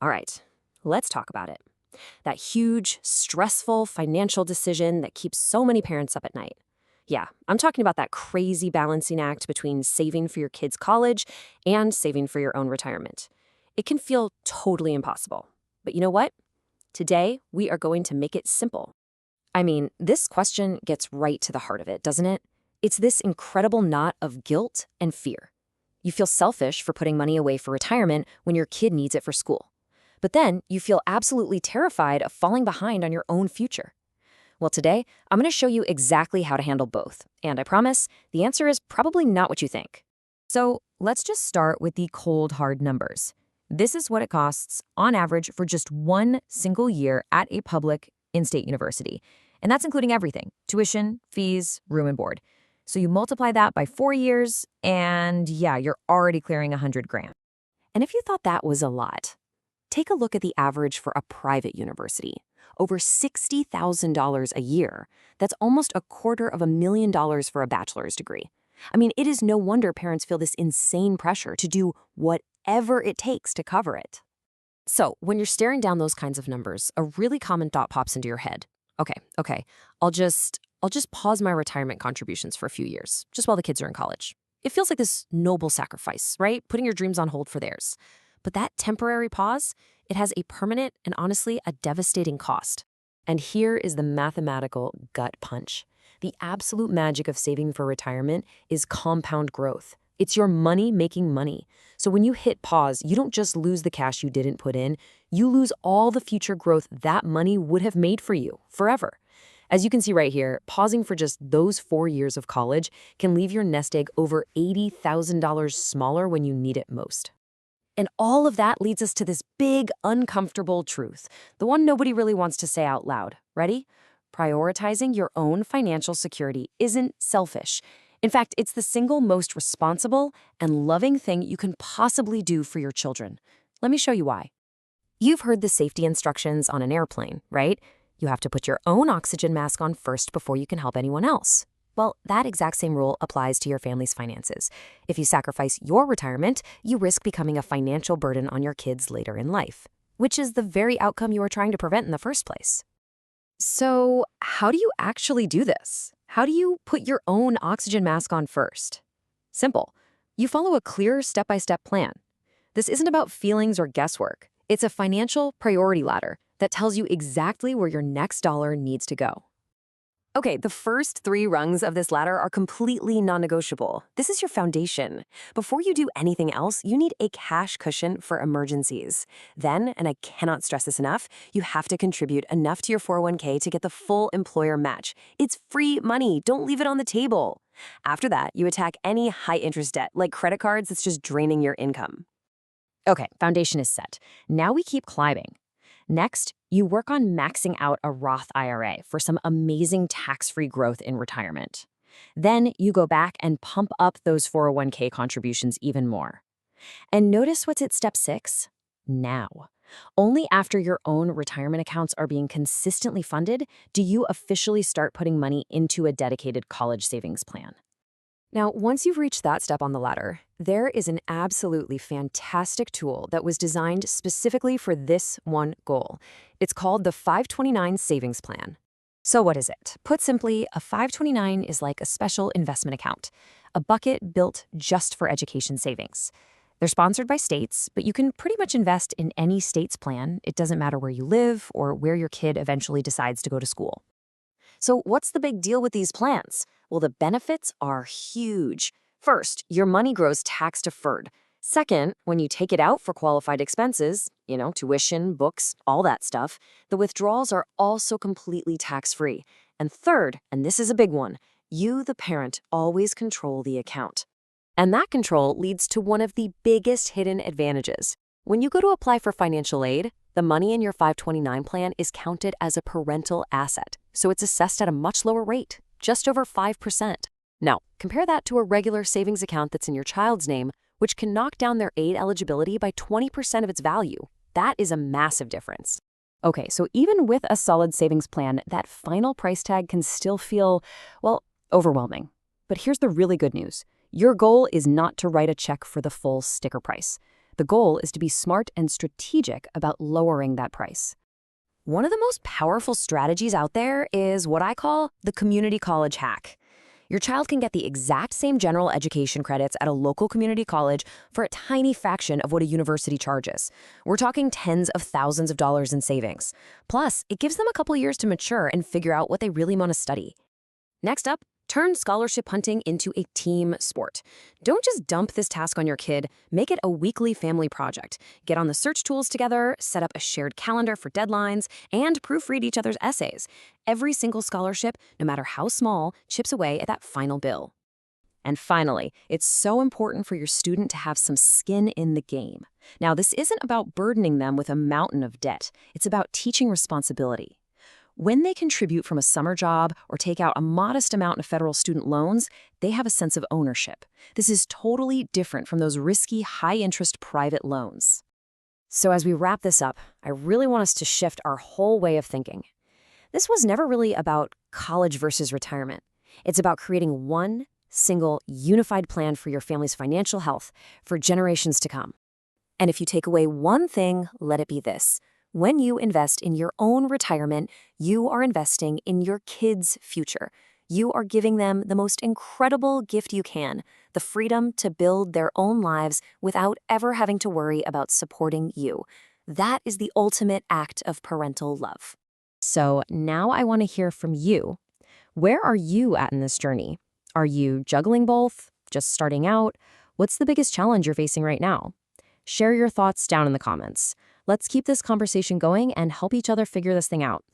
All right, let's talk about it. That huge, stressful financial decision that keeps so many parents up at night. Yeah, I'm talking about that crazy balancing act between saving for your kids' college and saving for your own retirement. It can feel totally impossible. But you know what? Today, we are going to make it simple. I mean, this question gets right to the heart of it, doesn't it? It's this incredible knot of guilt and fear. You feel selfish for putting money away for retirement when your kid needs it for school. But then you feel absolutely terrified of falling behind on your own future. Well, today, I'm going to show you exactly how to handle both. And I promise, the answer is probably not what you think. So let's just start with the cold, hard numbers. This is what it costs, on average, for just one single year at a public in-state university. And that's including everything: tuition, fees, room and board. So you multiply that by 4 years, and yeah, you're already clearing $100,000. And if you thought that was a lot, take a look at the average for a private university. Over $60,000 a year. That's almost $250,000 for a bachelor's degree. I mean, it is no wonder parents feel this insane pressure to do whatever it takes to cover it. So, when you're staring down those kinds of numbers, a really common thought pops into your head. Okay, I'll just pause my retirement contributions for a few years, just while the kids are in college. It feels like this noble sacrifice, right? Putting your dreams on hold for theirs. But that temporary pause, it has a permanent and honestly a devastating cost. And here is the mathematical gut punch. The absolute magic of saving for retirement is compound growth. It's your money making money. So when you hit pause, you don't just lose the cash you didn't put in, you lose all the future growth that money would have made for you forever. As you can see right here, pausing for just those 4 years of college can leave your nest egg over $80,000 smaller when you need it most. And all of that leads us to this big, uncomfortable truth, the one nobody really wants to say out loud. Ready? Prioritizing your own financial security isn't selfish. In fact, it's the single most responsible and loving thing you can possibly do for your children. Let me show you why. You've heard the safety instructions on an airplane, right? You have to put your own oxygen mask on first before you can help anyone else. Well, that exact same rule applies to your family's finances. If you sacrifice your retirement, you risk becoming a financial burden on your kids later in life, which is the very outcome you are trying to prevent in the first place. So, how do you actually do this? How do you put your own oxygen mask on first? Simple. You follow a clear step-by-step plan. This isn't about feelings or guesswork. It's a financial priority ladder that tells you exactly where your next dollar needs to go. Okay, the first 3 rungs of this ladder are completely non-negotiable. This is your foundation. Before you do anything else, you need a cash cushion for emergencies. Then, and I cannot stress this enough, you have to contribute enough to your 401k to get the full employer match. It's free money. Don't leave it on the table. After that, you attack any high-interest debt, like credit cards that's just draining your income. Okay, foundation is set. Now we keep climbing. Next, you work on maxing out a Roth IRA for some amazing tax-free growth in retirement. Then you go back and pump up those 401k contributions even more. And notice what's at step 6? Now. Only after your own retirement accounts are being consistently funded do you officially start putting money into a dedicated college savings plan. Now, once you've reached that step on the ladder, there is an absolutely fantastic tool that was designed specifically for this one goal. It's called the 529 Savings Plan. So what is it? Put simply, a 529 is like a special investment account, a bucket built just for education savings. They're sponsored by states, but you can pretty much invest in any state's plan. It doesn't matter where you live or where your kid eventually decides to go to school. So what's the big deal with these plans? Well, the benefits are huge. First, your money grows tax-deferred. Second, when you take it out for qualified expenses, tuition, books, all that stuff, the withdrawals are also completely tax-free. And third, and this is a big one, you, the parent, always control the account. And that control leads to one of the biggest hidden advantages. When you go to apply for financial aid, the money in your 529 plan is counted as a parental asset, so it's assessed at a much lower rate, just over 5%. Now, compare that to a regular savings account that's in your child's name, which can knock down their aid eligibility by 20% of its value. That is a massive difference. Okay, so even with a solid savings plan, that final price tag can still feel, overwhelming. But here's the really good news. Your goal is not to write a check for the full sticker price. The goal is to be smart and strategic about lowering that price. One of the most powerful strategies out there is what I call the community college hack. Your child can get the exact same general education credits at a local community college for a tiny fraction of what a university charges. We're talking tens of thousands of dollars in savings. Plus, it gives them a couple years to mature and figure out what they really want to study. Next up, turn scholarship hunting into a team sport. Don't just dump this task on your kid, make it a weekly family project. Get on the search tools together, set up a shared calendar for deadlines, and proofread each other's essays. Every single scholarship, no matter how small, chips away at that final bill. And finally, it's so important for your student to have some skin in the game. Now, this isn't about burdening them with a mountain of debt. It's about teaching responsibility. When they contribute from a summer job or take out a modest amount of federal student loans, they have a sense of ownership. This is totally different from those risky, high-interest private loans. So as we wrap this up, I really want us to shift our whole way of thinking. This was never really about college versus retirement. It's about creating one single, unified plan for your family's financial health for generations to come. And if you take away one thing, let it be this. When you invest in your own retirement, you are investing in your kids' future. You are giving them the most incredible gift you can, the freedom to build their own lives without ever having to worry about supporting you. That is the ultimate act of parental love. So now I want to hear from you. Where are you at in this journey? Are you juggling both? Just starting out? What's the biggest challenge you're facing right now? Share your thoughts down in the comments. Let's keep this conversation going and help each other figure this thing out.